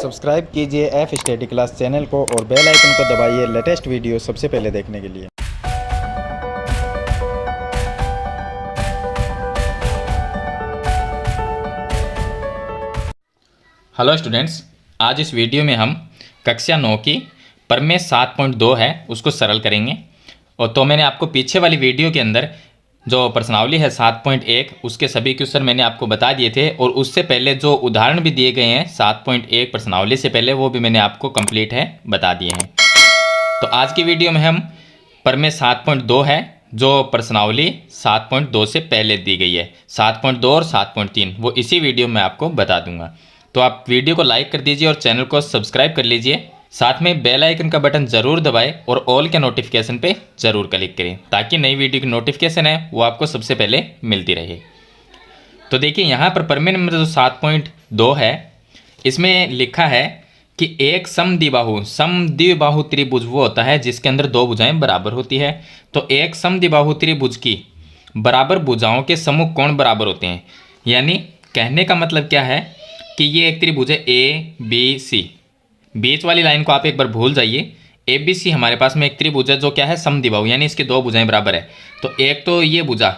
Subscribe कीजिए F study class channel को और बेल आइकन को दबाइए लेटेस्ट वीडियो सबसे पहले देखने के लिए। हेलो स्टूडेंट्स, आज इस वीडियो में हम कक्षा 9 की प्रमेय 7.2 है उसको सरल करेंगे। और तो मैंने आपको पीछे वाली वीडियो के अंदर जो प्रश्नावली है 7.1 उसके सभी क्वेश्चन मैंने आपको बता दिए थे, और उससे पहले जो उदाहरण भी दिए गए हैं 7.1 प्रश्नावली से पहले वो भी मैंने आपको कंप्लीट है बता दिए हैं। तो आज की वीडियो में हम प्रमेय 7.2 है जो प्रश्नावली 7.2 से पहले दी गई है, 7.2 और 7.3 वो इसी वीडियो में आपको बता दूंगा। तो आप वीडियो को लाइक कर दीजिए और चैनल को सब्सक्राइब कर लीजिए, साथ में बेल आइकन का बटन ज़रूर दबाएं और ऑल के नोटिफिकेशन पे ज़रूर क्लिक करें ताकि नई वीडियो की नोटिफिकेशन है वो आपको सबसे पहले मिलती रहे। तो देखिए यहाँ पर प्रमेय नंबर जो 7.2 है इसमें लिखा है कि एक समद्विबाहु त्रिभुज वो होता है जिसके अंदर दो भुजाएं बराबर होती है। तो एक समद्विबाहु त्रिभुज की बराबर भुजाओं के सम्मुख कोण बराबर होते हैं। यानी कहने का मतलब क्या है कि ये एक त्रिभुज है ए बी सी, बीच वाली लाइन को आप एक बार भूल जाइए। ए बी सी हमारे पास में एक त्रिभुज है जो क्या है समद्विबाहु, यानी इसकी दो भुजाएं बराबर है। तो एक तो ये भुजा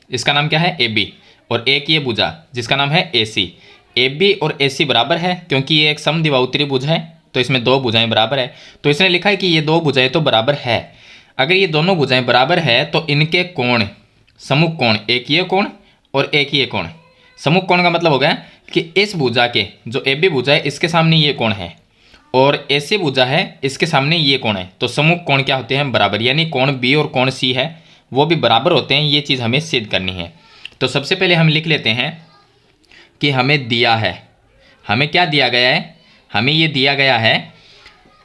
इसका नाम क्या है ए बी, और एक ये भुजा जिसका नाम है ए सी। ए बी और ए सी बराबर है क्योंकि ये एक समद्विबाहु त्रिभुज है, तो इसमें दो भुजाएं बराबर है। तो इसने लिखा है कि ये दो भुजाएं तो बराबर है। अगर ये दोनों भुजाएं बराबर है तो इनके कोण सम्मुख कोण, एक ये कोण और एक ये कोण। सम्मुख कोण का मतलब हो गया कि इस भुजा के जो ए बी भुजा है इसके सामने ये कोण है और ए सी भुजा है इसके सामने ये कोण है। तो सम्मुख कोण क्या होते हैं? बराबर। यानी कोण बी और कोण सी है वो भी बराबर होते हैं। ये चीज़ हमें सिद्ध करनी है। तो सबसे पहले हम लिख लेते हैं कि हमें दिया है, हमें क्या दिया गया है? हमें ये दिया गया है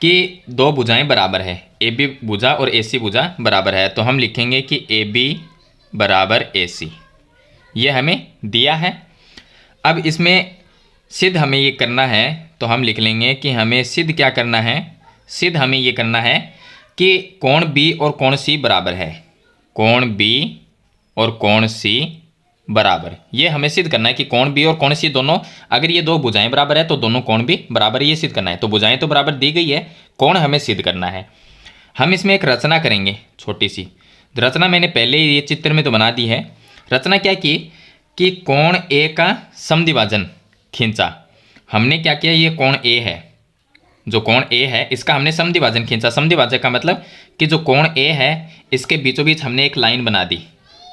कि दो भुजाएं बराबर है, ए बी भुजा और ए सी भुजा बराबर है। तो हम लिखेंगे कि ए बी बराबर ए सी, ये हमें दिया है। अब इसमें सिद्ध हमें ये करना है, तो हम लिख लेंगे कि हमें सिद्ध क्या करना है? सिद्ध हमें ये करना है कि कोण बी और कोण सी बराबर है, कोण बी और कोण सी बराबर। ये हमें सिद्ध करना है कि कोण बी और कोण सी दोनों, अगर ये दो भुजाएं बराबर है तो दोनों कोण भी बराबर है, ये सिद्ध करना है। तो भुजाएं तो बराबर दी गई है, कोण हमें सिद्ध करना है। हम इसमें एक रचना करेंगे, छोटी सी रचना मैंने पहले ये चित्र में तो बना दी है। रचना क्या की कि कोण ए का समद्विभाजन खींचा। हमने क्या किया, ये कोण ए है, जो कोण ए है इसका हमने समद्विभाजन खींचा। समद्विभाजक का मतलब कि जो कोण ए है इसके बीचों बीच हमने एक लाइन बना दी।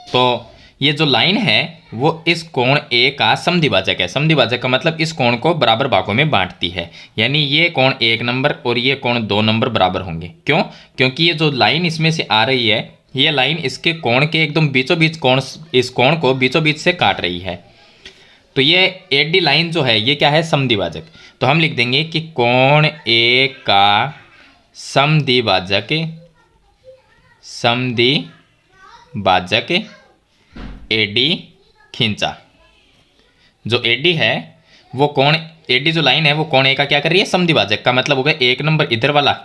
तो ये जो लाइन है वो इस कोण ए का समद्विभाजक है। समद्विभाजक का मतलब इस कोण को बराबर भागों में बांटती है। यानी ये कोण 1 नंबर और ये कोण 2 नंबर बराबर होंगे। क्यों? क्योंकि ये जो लाइन इसमें से आ रही है ये लाइन इसके कोण के एकदम बीचों बीच कोण, इस कोण को बीचों बीच से काट रही है। तो ये एडी लाइन जो है ये क्या है? समद्विभाजक। तो हम लिख देंगे कि कोण ए का समद्विभाजक एडी खींचा। जो एडी है वो कोण, एडी जो लाइन है वो कोण ए का क्या कर रही है? समद्विभाजक। का मतलब हो गया 1 नंबर इधर वाला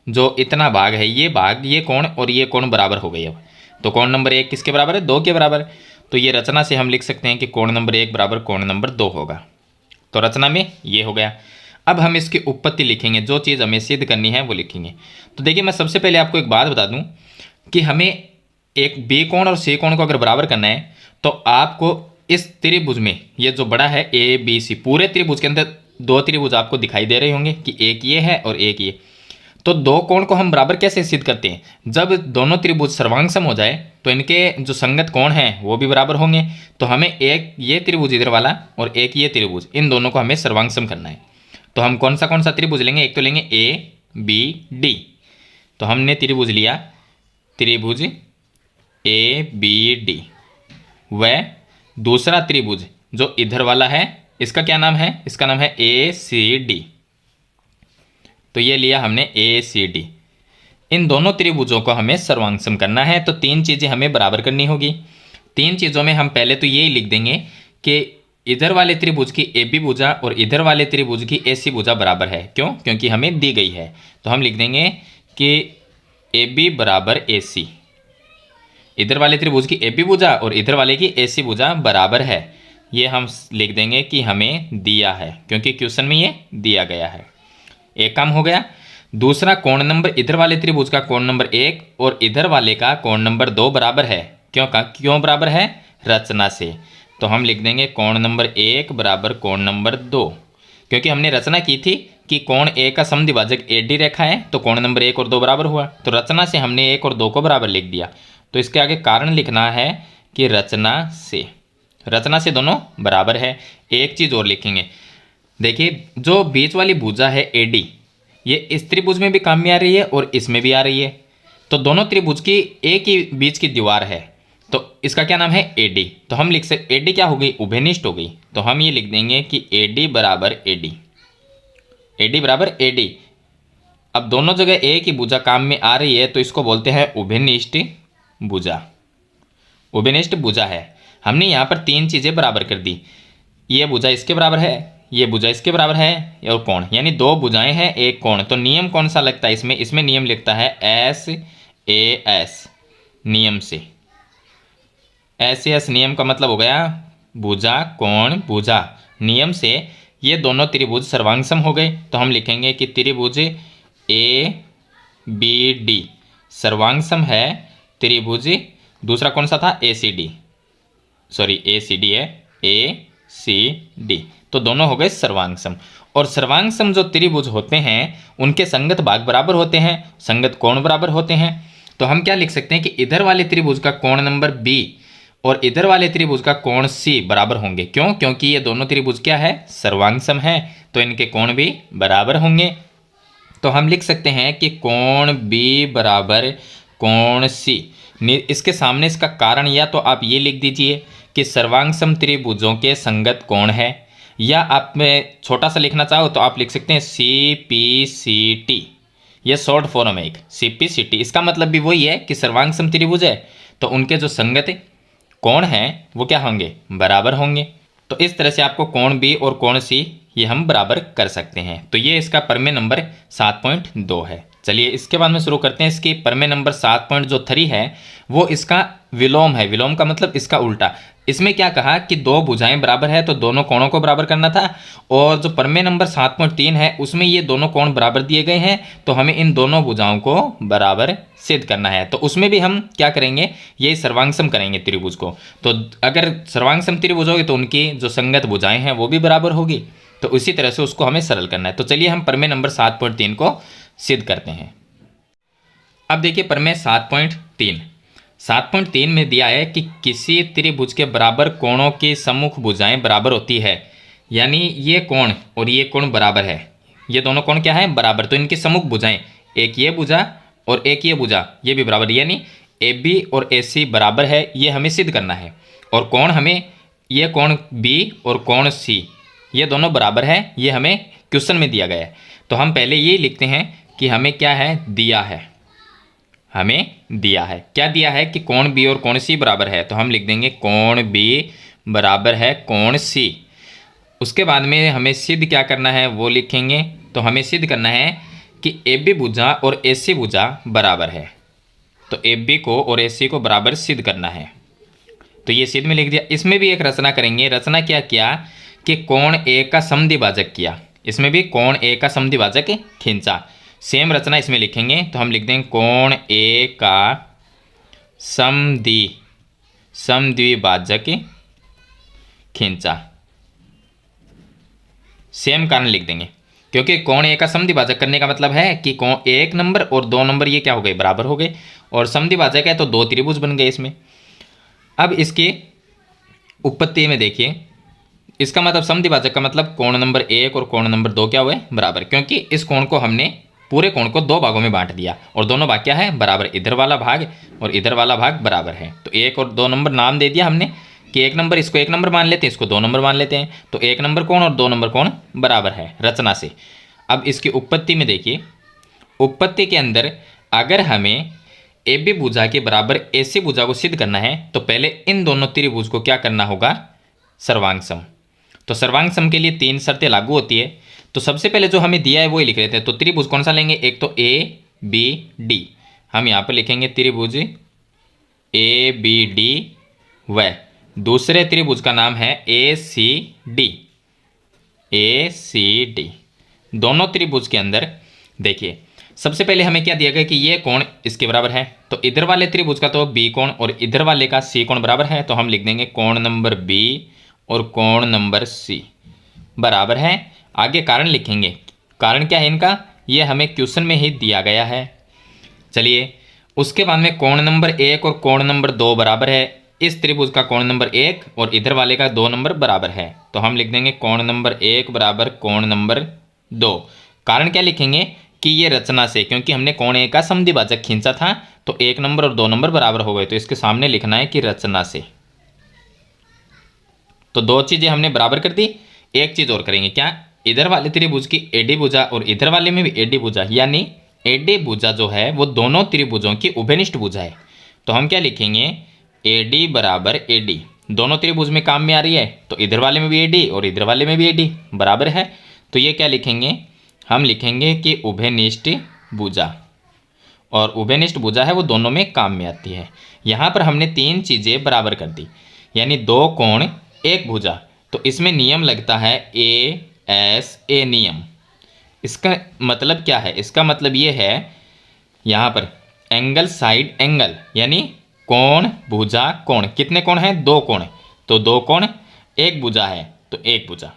जो इतना भाग है ये भाग, ये कोण और ये कोण बराबर हो गई। अब तो कोण नंबर 1 किसके बराबर है? 2 के बराबर। तो ये रचना से हम लिख सकते हैं कि कोण नंबर 1 बराबर कोण नंबर 2 होगा। तो रचना में ये हो गया। अब हम इसकी उत्पत्ति लिखेंगे, जो चीज़ हमें सिद्ध करनी है वो लिखेंगे। तो देखिए मैं सबसे पहले आपको एक बात बता दूं कि हमें एक बी कोण और सी कोण को अगर बराबर करना है तो आपको इस त्रिभुज में ये जो बड़ा है ए बी सी, पूरे त्रिभुज के अंदर दो त्रिभुज आपको दिखाई दे रहे होंगे कि एक ये है और एक ये। तो दो कोण को हम बराबर कैसे सिद्ध करते हैं? जब दोनों त्रिभुज सर्वांग हो जाए तो इनके जो संगत कोण हैं वो भी बराबर होंगे। तो हमें एक ये त्रिभुज इधर वाला और एक ये त्रिभुज, इन दोनों को हमें सर्वांग करना है। तो हम कौन सा त्रिभुज लेंगे? एक तो लेंगे ए बी डी। तो हमने त्रिभुज लिया, त्रिभुज ए बी डी। वह दूसरा त्रिभुज जो इधर वाला है इसका क्या नाम है? इसका नाम है ए सी डी। तो ये लिया हमने ए सी डी। इन दोनों त्रिभुजों को हमें सर्वांगसम करना है। तो 3 चीज़ें हमें बराबर करनी होगी। 3 चीज़ों में हम पहले तो यही लिख देंगे कि इधर वाले त्रिभुज की ए बी भुजा और इधर वाले त्रिभुज की ए सी भुजा बराबर है। क्यों? क्योंकि हमें दी गई है। तो हम लिख देंगे कि ए बी बराबर ए सी, इधर वाले त्रिभुज की ए बी भुजा और इधर वाले की ए सी भुजा बराबर है। ये हम लिख देंगे कि हमें दिया है, क्योंकि क्वेश्चन में ये दिया गया है। एक काम हो गया। दूसरा, कोण नंबर इधर वाले त्रिभुज का कोण नंबर 1 और इधर वाले का कोण नंबर 2 बराबर है। क्यों बराबर है? रचना से। तो हम लिख देंगे कोण नंबर 1 बराबर कोण नंबर 2, क्योंकि हमने रचना की थी कि कोण ए का समद्विभाजक AD रेखा है, तो कोण नंबर 1 और 2 बराबर हुआ। तो रचना से हमने 1 और 2 को बराबर लिख दिया। तो इसके आगे कारण लिखना है कि रचना से दोनों बराबर है। एक चीज़ और लिखेंगे, देखिए जो बीच वाली भुजा है AD, ये इस त्रिभुज में भी काम में आ रही है और इसमें भी आ रही है। तो दोनों त्रिभुज की एक ही बीच की दीवार है, तो इसका क्या नाम है? AD। तो हम लिख सकते AD क्या हो गई? उभयनिष्ठ हो गई। तो हम ये लिख देंगे कि AD बराबर AD। अब दोनों जगह एक ही भुजा काम में आ रही है, तो इसको बोलते हैं उभयनिष्ठ भुजा है। हमने यहाँ पर 3 चीज़ें बराबर कर दी। ये भुजा इसके बराबर है, ये भुजा इसके बराबर है, और कोण, यानी 2 भुजाएं हैं, एक कोण। तो नियम कौन सा लगता है इसमें नियम लिखता है SAS नियम से। SAS नियम का मतलब हो गया भुजा कोण भुजा। नियम से ये दोनों त्रिभुज सर्वांगसम हो गए। तो हम लिखेंगे कि त्रिभुज ABD सर्वांगसम है त्रिभुज, दूसरा कौन सा था? ACD है, ACD। तो दोनों हो गए सर्वांगसम। और सर्वांगसम जो त्रिभुज होते हैं उनके संगत भाग बराबर होते हैं, संगत कोण बराबर होते हैं। तो हम क्या लिख सकते हैं कि इधर वाले त्रिभुज का कोण नंबर B और इधर वाले त्रिभुज का कोण C बराबर होंगे। क्यों? क्योंकि ये दोनों त्रिभुज क्या है? सर्वांगसम है, तो इनके कोण भी बराबर होंगे। तो हम लिख सकते हैं कि कोण B बराबर कोण C। इसके सामने इसका कारण या तो आप ये लिख दीजिए कि सर्वांगसम त्रिभुजों के संगत कोण है, या आप में छोटा सा लिखना चाहो तो आप लिख सकते हैं CPCT। ये शॉर्ट फॉर्म है एक CPCT। इसका मतलब भी वही है कि सर्वांगसम त्रिभुज है तो उनके जो संगत कोण हैं वो क्या होंगे? बराबर होंगे। तो इस तरह से आपको कोण B और कोण C ये हम बराबर कर सकते हैं। तो ये इसका प्रमेय नंबर 7.2 है। चलिए इसके बाद में शुरू करते हैं। इसकी प्रमेय नंबर 7.3 है वो इसका विलोम है। विलोम का मतलब इसका उल्टा। इसमें क्या कहा कि 2 भुजाएं बराबर है तो दोनों कोणों को बराबर करना था, और जो प्रमेय नंबर 7.3 है उसमें ये दोनों कोण बराबर दिए गए हैं, तो हमें इन दोनों भुजाओं को बराबर सिद्ध करना है। तो उसमें भी हम क्या करेंगे? ये सर्वांगसम करेंगे त्रिभुज को। तो अगर सर्वांगसम त्रिभुज होगी तो उनकी जो संगत भुजाएं हैं वो भी बराबर होगी। तो उसी तरह से उसको हमें सरल करना है। तो चलिए हम प्रमेय नंबर 7.3 को सिद्ध करते हैं। अब देखिए प्रमेय 7.3 में दिया है कि किसी त्रिभुज के बराबर कोणों की सम्मुख भुजाएं बराबर होती है, यानी ये कोण और ये कोण बराबर है। ये दोनों कोण क्या है? बराबर। तो इनकी सम्मुख भुजाएं, एक ये भुजा और एक ये भुजा, ये भी बराबर, यानी AB और AC बराबर है, ये हमें सिद्ध करना है। और कोण हमें, ये कोण B और कोण C ये दोनों बराबर है, ये हमें क्वेश्चन में दिया गया है। तो हम पहले ये लिखते हैं कि हमें क्या है? दिया है। हमें दिया है क्या? दिया है कि कोण B और कोण C बराबर है। तो हम लिख देंगे कोण B बराबर है कोण C। उसके बाद में हमें सिद्ध क्या करना है वो लिखेंगे। तो हमें सिद्ध करना है कि AB भुजा और AC भुजा बराबर है। तो AB को और AC को बराबर सिद्ध करना है। तो ये सिद्ध में लिख दिया। इसमें भी एक रचना करेंगे। रचना क्या किया कि कोण A का समद्विभाजक किया। इसमें भी कोण A का समद्विभाजक खींचा। सेम रचना इसमें लिखेंगे। तो हम लिख देंगे कोण A का समद्विभाजक खींचा। सेम कारण लिख देंगे, क्योंकि कोण A का समद्विभाजक करने का मतलब है कि कोण 1 नंबर और 2 नंबर ये क्या हो गए? बराबर हो गए। और समद्विभाजक है तो 2 त्रिभुज बन गए इसमें। अब इसकी उत्पत्ति में देखिए, इसका मतलब समद्विभाजक का मतलब कोण नंबर 1 और कोण नंबर 2 क्या हुए? बराबर, क्योंकि इस कोण को हमने पूरे कोण को 2 भागों में बांट दिया और दोनों भाग क्या है? बराबर। इधर वाला भाग और इधर वाला भाग बराबर है। तो 1 और 2 नंबर नाम दे दिया हमने कि 1 नंबर, इसको 1 नंबर मान लेते हैं, इसको 2 नंबर मान लेते हैं। तो 1 नंबर कोण और 2 नंबर कोण बराबर है रचना से। अब इसकी उत्पत्ति में देखिए, उत्पत्ति के अंदर अगर हमें AB भुजा के बराबर AC भुजा को सिद्ध करना है तो पहले इन दोनों त्रिभुज को क्या करना होगा? सर्वांगसम। तो सर्वांगसम के लिए 3 शर्तें लागू होती है। तो सबसे पहले जो हमें दिया है वो ही लिख लेते हैं। तो त्रिभुज कौन सा लेंगे? एक तो ABD, हम यहाँ पर लिखेंगे त्रिभुज ABD, व दूसरे त्रिभुज का नाम है ACD। दोनों त्रिभुज के अंदर देखिए सबसे पहले हमें क्या दिया गया कि ये कोण इसके बराबर है, तो इधर वाले त्रिभुज का तो बी कोण और इधर वाले का सी कोण बराबर है, तो हम लिख देंगे कोण नंबर बी और कोण नंबर सी बराबर है। आगे कारण लिखेंगे, कारण क्या है इनका, ये हमें क्वेश्चन में ही दिया गया है। चलिए उसके बाद में कोण नंबर 1 और कोण नंबर 2 बराबर है, इस त्रिभुज का कोण नंबर 1 और इधर वाले का 2 नंबर बराबर है, तो हम लिख देंगे कोण नंबर 1 बराबर कोण नंबर 2। कारण क्या लिखेंगे कि ये रचना से, क्योंकि हमने कोण ए का समद्विभाजक खींचा था तो 1 नंबर और 2 नंबर बराबर हो गए, तो इसके सामने लिखना है कि रचना से। तो दो चीजें हमने बराबर कर दी। एक चीज और करेंगे, क्या, इधर वाले त्रिभुज की एडी भुजा और इधर वाले में भी एडी भुजा, यानी एडी भुजा जो है वो दोनों त्रिभुजों की उभयनिष्ठ भुजा है, तो हम क्या लिखेंगे एडी बराबर एडी, दोनों त्रिभुज में काम में आ रही है, तो इधर वाले में भी एडी और इधर वाले में भी एडी बराबर है, तो ये क्या लिखेंगे, हम लिखेंगे कि उभयनिष्ठ भुजा, और उभयनिष्ठ भुजा है वो दोनों में काम में आती है। यहाँ पर हमने तीन चीज़ें बराबर कर दी, यानी दो कोण एक भुजा, तो इसमें नियम लगता है ए नियम। इसका मतलब क्या है, इसका मतलब ये है यहाँ पर एंगल साइड एंगल, यानी कोण भुजा कोण, कितने कोण हैं, दो कोण, तो दो कोण एक भुजा है तो एक भुजा।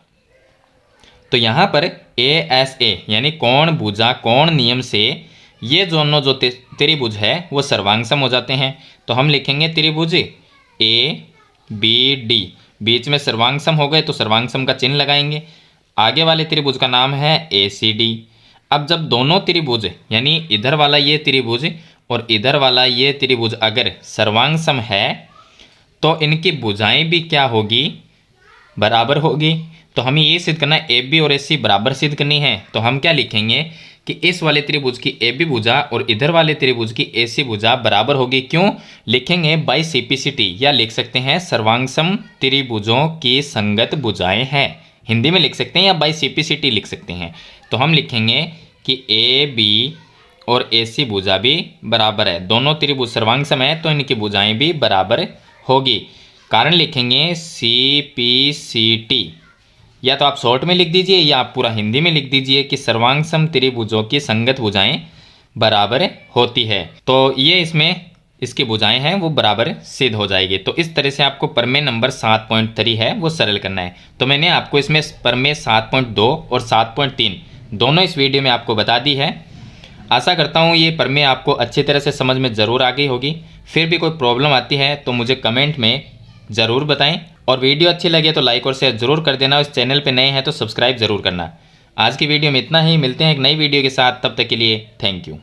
तो यहाँ पर ए यानी कोण भुजा कोण नियम से ये दोनों जो त्रिभुज है वो सर्वांग सम हो जाते हैं, तो हम लिखेंगे त्रिभुज ए बी डी, बीच में सर्वांग सम हो गए तो सर्वांग सम का चिन्ह लगाएंगे। आगे वाले त्रिभुज का नाम है ए सी डी। अब जब दोनों त्रिभुज यानी इधर वाला ये त्रिभुज और इधर वाला ये त्रिभुज अगर सर्वांग सम है तो इनकी भुजाएं भी क्या होगी, बराबर होगी। तो हमें ये सिद्ध करना है ए बी और ए सी बराबर सिद्ध करनी है, तो हम क्या लिखेंगे कि इस वाले त्रिभुज की ए बी भुजा और इधर वाले त्रिभुज की ए सी भुजा बराबर होगी। क्यों लिखेंगे, बाई सीपीसीटी, या लिख सकते हैं सर्वांग सम त्रिभुजों की संगत भुजाएं हैं, हिंदी में लिख सकते हैं या बाई सीपीसीटी लिख सकते हैं। तो हम लिखेंगे कि ए बी और ए सी भुजा भी बराबर है, दोनों त्रिभुज सर्वांग सम है तो इनकी भुजाएं भी बराबर होगी। कारण लिखेंगे सी पी सी टी, या तो आप शॉर्ट में लिख दीजिए या आप पूरा हिंदी में लिख दीजिए कि सर्वांग सम त्रिभुजों की संगत भुजाएं बराबर होती है, तो ये इसमें इसकी भुजाएं हैं वो बराबर सिद्ध हो जाएगी। तो इस तरह से आपको प्रमेय नंबर 7.3 है वो सरल करना है। तो मैंने आपको इसमें प्रमेय 7.2 और 7.3 दोनों इस वीडियो में आपको बता दी है। आशा करता हूँ ये प्रमेय आपको अच्छी तरह से समझ में ज़रूर आ गई होगी। फिर भी कोई प्रॉब्लम आती है तो मुझे कमेंट में ज़रूर बताएं, और वीडियो अच्छी लगे तो लाइक और शेयर ज़रूर कर देना। इस चैनल पे नए हैं तो सब्सक्राइब ज़रूर करना। आज की वीडियो में इतना ही, मिलते हैं एक नई वीडियो के साथ, तब तक के लिए थैंक यू।